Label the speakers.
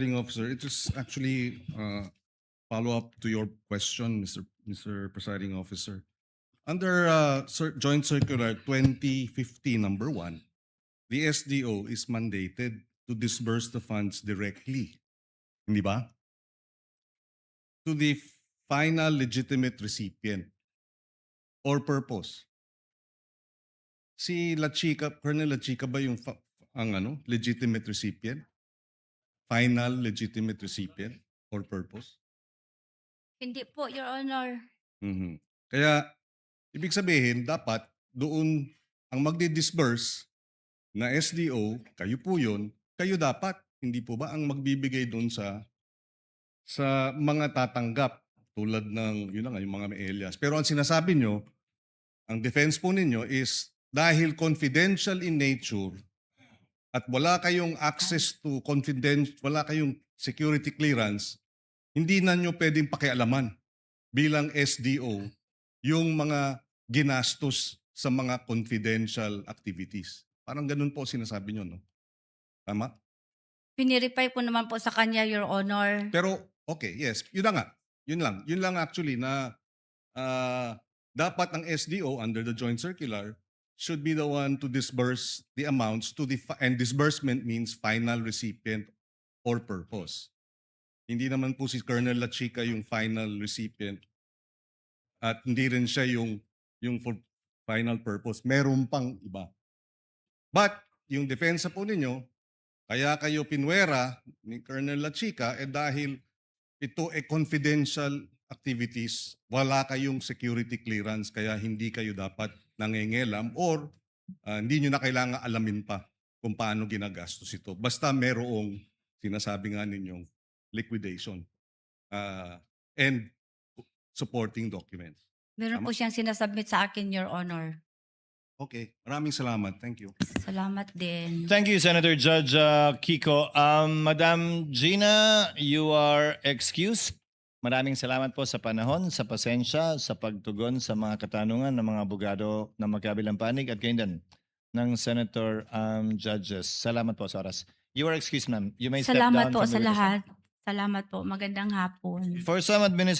Speaker 1: Officer, it is actually follow-up to your question, Mr. Presiding Officer. Under Joint Circular 2015 number 1, the SDO is mandated to disburse the funds directly, hindi ba? To the final legitimate recipient or purpose. Si La Chica, Colonel La Chica ba yung legitimate recipient? Final legitimate recipient or purpose?
Speaker 2: Hindi po, Your Honor.
Speaker 1: Mhm. Kaya ibig sabihin dapat doon ang magdi-disburse na SDO, kayo po 'yun, kayo dapat, hindi po ba ang magbibigay doon sa mga tatanggap tulad ng yun na nga yung mga may alias. Pero ang sinasabi nyo, ang defense po ninyo is dahil confidential in nature at wala kayong access to wala kayong security clearance, hindi na nyo pwedeng pakialaman bilang SDO yung mga ginastos sa mga confidential activities. Parang ganun po sinasabi nyo, no? Tama?
Speaker 2: Pinireply po naman po sa kanya, Your Honor.
Speaker 1: Pero, okay, yes. Yun na nga. Yun lang. Yun lang actually na dapat ang SDO under the Joint Circular should be the one to disburse the amounts to and disbursement means final recipient or purpose. Hindi naman po si Colonel La Chica yung final recipient at hindi rin siya yung for final purpose. Meron pang iba. But yung depensa po ninyo, kaya kayo pinwera ni Colonel La Chica dahil ito confidential activities, wala kayong security clearance kaya hindi kayo dapat nangengelam or hindi nyo na kailangan alamin pa kung paano ginagastos ito. Basta merong sinasabi nga ninyong liquidation and supporting documents.
Speaker 2: Meron po siyang sinasubmit sa akin, Your Honor.
Speaker 1: Okay, maraming salamat. Thank you.
Speaker 2: Salamat din.
Speaker 3: Thank you, Senator Judge Kiko. Madam Gina, you are excused. Maraming salamat po sa panahon, sa pasensya, sa pagtugon sa mga katanungan ng mga abogado na magkabilang panig at kayo din ng Senator Judges. Salamat po sa oras. You are excused, ma'am. You may step down
Speaker 2: Salamat po
Speaker 3: from the
Speaker 2: sa
Speaker 3: witness stand.
Speaker 2: lahat. Salamat po. Magandang hapon.
Speaker 3: For some administrators,